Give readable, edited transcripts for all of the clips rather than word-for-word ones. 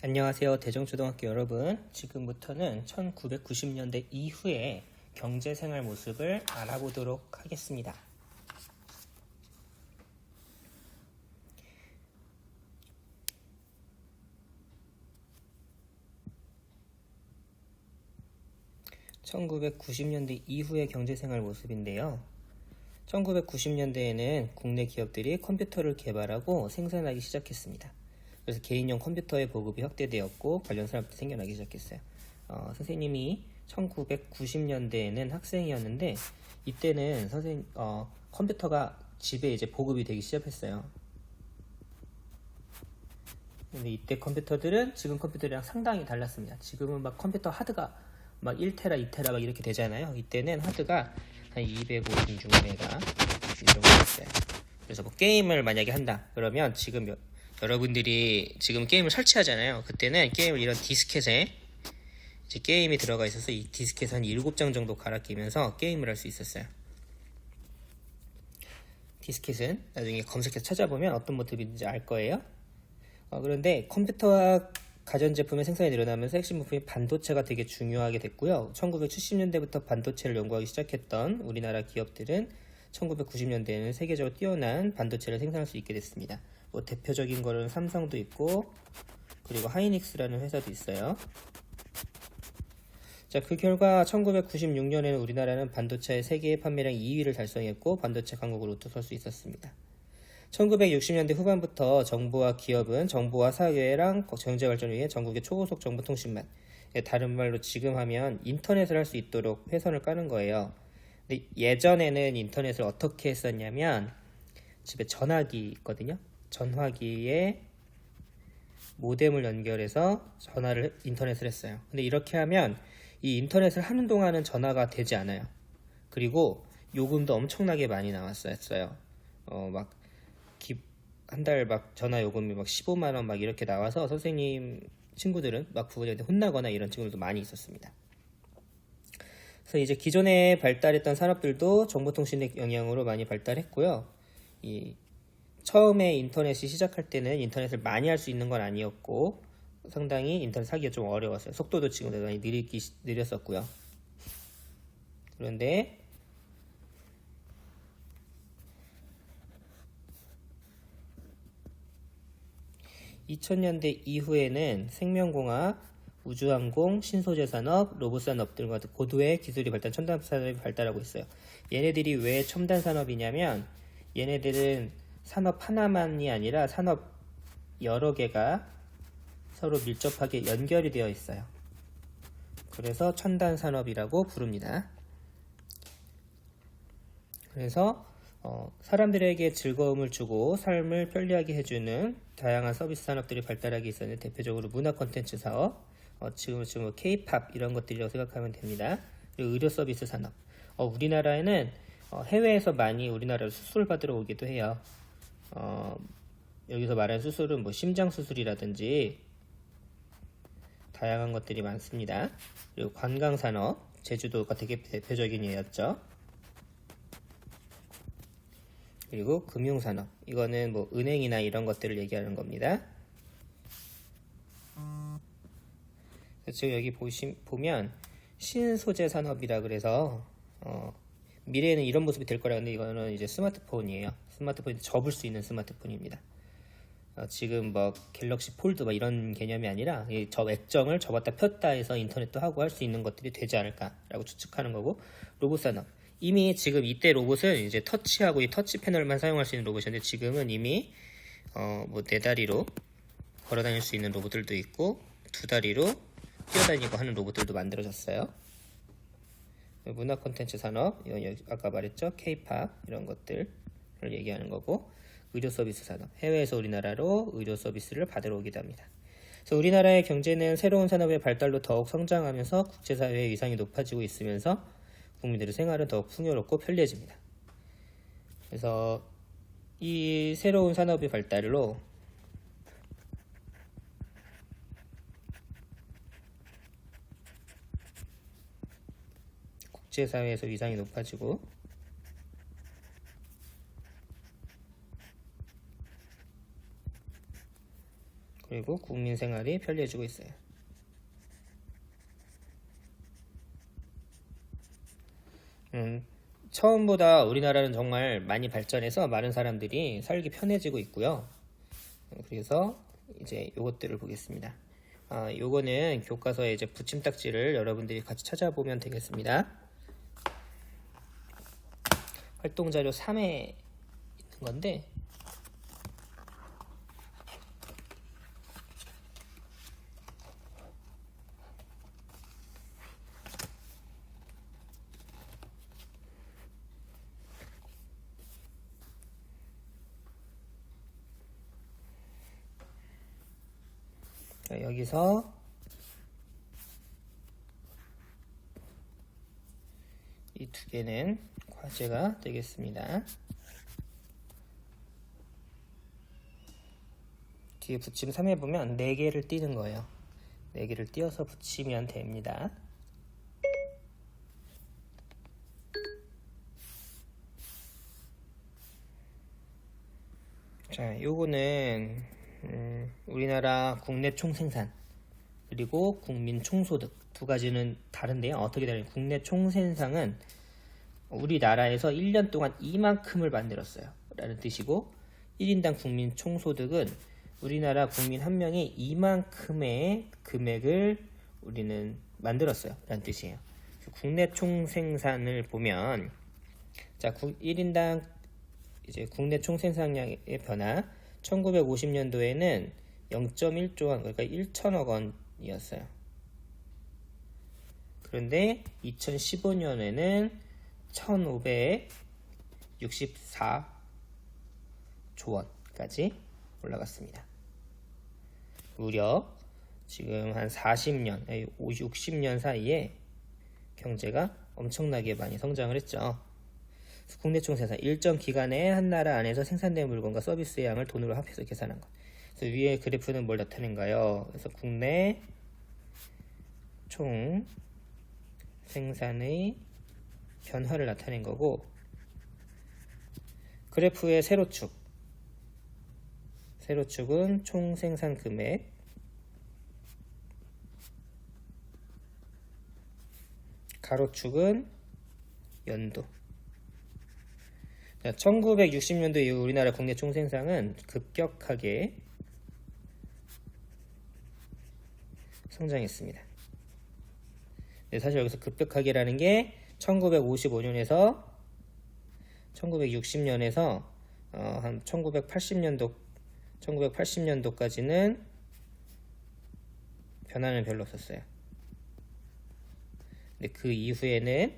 안녕하세요. 대정초등학교 여러분. 지금부터는 1990년대 이후의 경제생활 모습을 알아보도록 하겠습니다. (1990년대) 이후의 경제생활 모습인데요. 1990년대에는 국내 기업들이 컴퓨터를 개발하고 생산하기 시작했습니다. 그래서 개인용 컴퓨터의 보급이 확대되었고 관련 산업도 생겨나기 시작했어요. 선생님이 1990년대에는 학생이었는데 이때는 컴퓨터가 집에 이제 보급이 되기 시작했어요. 근데 이때 컴퓨터들은 지금 컴퓨터랑 상당히 달랐습니다. 지금은 막 컴퓨터 하드가 막 1테라, 2테라 막 이렇게 되잖아요. 이때는 하드가 한 256메가 이 정도 있어요. 그래서 뭐 게임을 만약에 한다 그러면 지금 여러분들이 지금 게임을 설치하잖아요. 그때는 게임을 이런 디스켓에 이제 게임이 들어가 있어서 이 디스켓에 한 7장 정도 갈아 끼면서 게임을 할 수 있었어요. 디스켓은 나중에 검색해서 찾아보면 어떤 모습인지 알 거예요. 그런데 컴퓨터와 가전제품의 생산이 늘어나면서 핵심 부품이 반도체가 되게 중요하게 됐고요. 1970년대부터 반도체를 연구하기 시작했던 우리나라 기업들은 1990년대에는 세계적으로 뛰어난 반도체를 생산할 수 있게 됐습니다. 뭐 대표적인 거는 삼성도 있고 그리고 하이닉스라는 회사도 있어요. 자, 그 결과 1996년에는 우리나라는 반도체의 세계 판매량 2위를 달성했고 반도체 강국으로 설 수 있었습니다. 1960년대 후반부터 정부와 기업은 정보와 사회랑 경제 발전을 위해 전국의 초고속 정보통신망, 다른 말로 지금 하면 인터넷을 할 수 있도록 회선을 까는 거예요. 근데 예전에는 인터넷을 어떻게 했었냐면 집에 전화기 있거든요. 전화기에 모뎀을 연결해서 인터넷을 했어요. 근데 이렇게 하면 이 인터넷을 하는 동안은 전화가 되지 않아요. 그리고 요금도 엄청나게 많이 나왔어요. 한 달 막 전화 요금이 막 15만원 막 이렇게 나와서 선생님 친구들은 막 부모님한테 혼나거나 이런 친구들도 많이 있었습니다. 그래서 이제 기존에 발달했던 산업들도 정보통신의 영향으로 많이 발달했고요. 처음에 인터넷이 시작할 때는 인터넷을 많이 할 수 있는 건 아니었고 상당히 인터넷 하기가 좀 어려웠어요. 속도도 지금 대단히 느렸었고요. 그런데 2000년대 이후에는 생명공학, 우주항공, 신소재 산업, 로봇 산업 등과 고도의 기술이 발달, 첨단 산업이 발달하고 있어요. 얘네들이 왜 첨단 산업이냐면 얘네들은 산업 하나만이 아니라 산업 여러 개가 서로 밀접하게 연결이 되어 있어요. 그래서 첨단 산업이라고 부릅니다. 그래서 사람들에게 즐거움을 주고 삶을 편리하게 해주는 다양한 서비스 산업들이 발달하기 있었는데 대표적으로 문화 콘텐츠 사업, 지금 K-팝 이런 것들이라고 생각하면 됩니다. 그리고 의료 서비스 산업. 우리나라에는 해외에서 많이 우리나라로 수술을 받으러 오기도 해요. 여기서 말하는 수술은 뭐 심장 수술이라든지 다양한 것들이 많습니다. 그리고 관광 산업, 제주도가 되게 대표적인 예였죠. 그리고 금융산업, 이거는 뭐 은행이나 이런 것들을 얘기하는 겁니다. 지금 여기 보면 신소재 산업이라 그래서 미래에는 이런 모습이 될 거라. 근데 이거는 이제 스마트폰이에요. 스마트폰이 접을 수 있는 스마트폰입니다. 지금 뭐 갤럭시 폴드 뭐 이런 개념이 아니라 저 액정을 접었다 폈다 해서 인터넷도 하고 할 수 있는 것들이 되지 않을까라고 추측하는 거고, 로봇 산업. 이미 지금 이때 로봇은 이제 터치하고 이 터치 패널만 사용할 수 있는 로봇이었는데 지금은 이미 뭐 4다리로 걸어 다닐 수 있는 로봇들도 있고 2다리로 뛰어다니고 하는 로봇들도 만들어졌어요. 문화 콘텐츠 산업, 이건 아까 말했죠. K-팝 이런 것들을 얘기하는 거고, 의료 서비스 산업, 해외에서 우리나라로 의료 서비스를 받으러 오기도 합니다. 그래서 우리나라의 경제는 새로운 산업의 발달로 더욱 성장하면서 국제사회의 위상이 높아지고 있으면서 국민들의 생활은 더욱 풍요롭고 편리해집니다. 그래서 이 새로운 산업의 발달로 국제사회에서 위상이 높아지고 그리고 국민 생활이 편리해지고 있어요. 처음보다 우리나라는 정말 많이 발전해서 많은 사람들이 살기 편해지고 있고요. 그래서 이제 요것들을 보겠습니다. 요거는 교과서에 이제 붙임딱지를 여러분들이 같이 찾아보면 되겠습니다. 활동자료 3에 있는 건데, 자, 여기서 이 두 개는 과제가 되겠습니다. 뒤에 붙임 3에 보면 4개를 띄는 거예요. 4개를 띄어서 붙이면 됩니다. 자, 요거는 우리나라 국내 총생산 그리고 국민 총소득 두 가지는 다른데요. 어떻게 다른지, 국내 총생산은 우리나라에서 1년 동안 이만큼을 만들었어요 라는 뜻이고, 1인당 국민 총소득은 우리나라 국민 한 명이 이만큼의 금액을 우리는 만들었어요 라는 뜻이에요. 국내 총생산을 보면, 자, 1인당 이제 국내 총생산량의 변화, 1950년도에는 0.1조 원, 그러니까 1천억 원이었어요. 그런데 2015년에는 1,564조 원까지 올라갔습니다. 무려 지금 한 40년, 60년 사이에 경제가 엄청나게 많이 성장을 했죠. 국내 총생산, 일정 기간에 한 나라 안에서 생산된 물건과 서비스의 양을 돈으로 합해서 계산한 것. 그래서 위에 그래프는 뭘 나타낸가요? 그래서 국내 총 생산의 변화를 나타낸 거고, 그래프의 세로축은 총 생산 금액, 가로축은 연도. 1960년도 이후 우리나라 국내 총생산은 급격하게 성장했습니다. 사실 여기서 급격하게라는 게 1955년에서 1960년에서 한 1980년도까지는 변화는 별로 없었어요. 근데 그 이후에는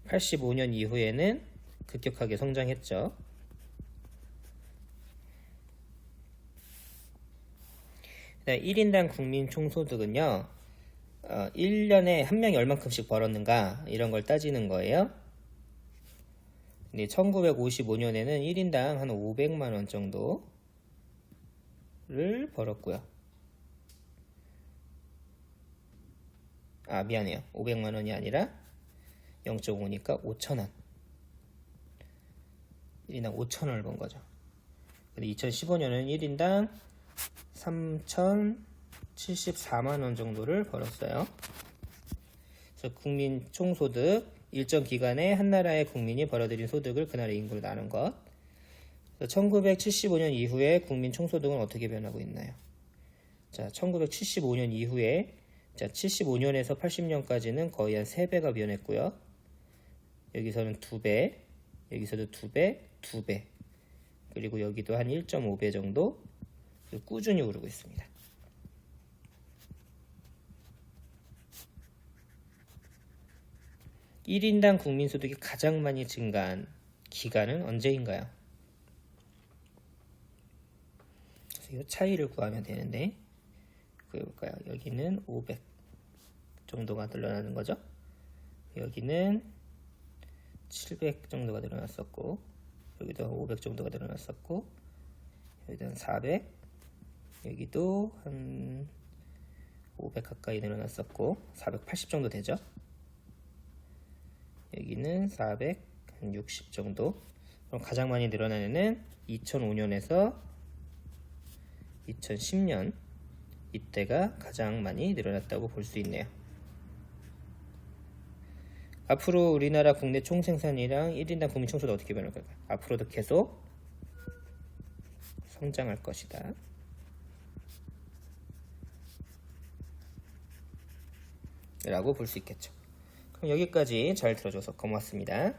85년 이후에는 급격하게 성장했죠. 1인당 국민 총소득은요, 1년에 한 명이 얼만큼씩 벌었는가 이런 걸 따지는 거예요. 근데 1955년에는 1인당 한 500만 원 정도를 벌었고요. 미안해요. 500만 원이 아니라 0.5니까 5천 원. 1인당 5천 원을 번 거죠. 근데 2015년은 1인당 3,074만 원 정도를 벌었어요. 그래서 국민 총소득, 일정 기간에 한 나라의 국민이 벌어들인 소득을 그 나라의 인구로 나눈 것. 1975년 이후에 국민 총소득은 어떻게 변하고 있나요? 자, 1975년 이후에, 자, 75년에서 80년까지는 거의 한 3배가 변했고요. 여기서는 2배, 여기서도 2배, 2배, 그리고 여기도 한 1.5배 정도 꾸준히 오르고 있습니다. (1인당) 국민소득이 가장 많이 증가한 기간은 언제인가요? 그래서 이 차이를 구하면 되는데, 구해볼까요? 여기는 500 정도가 늘어나는 거죠. 여기는 700 정도가 늘어났었고, 여기도 500 정도가 늘어났었고, 여기도 한 400, 여기도 한 500 가까이 늘어났었고, 480 정도 되죠. 여기는 460 정도. 그럼 가장 많이 늘어난 애는 2005년에서 2010년 이때가 가장 많이 늘어났다고 볼 수 있네요. 앞으로 우리나라 국내 총생산이랑 1인당 국민 총수도 어떻게 변할 걸까요? 앞으로도 계속 성장할 것이다 라고 볼 수 있겠죠. 그럼 여기까지 잘 들어줘서 고맙습니다.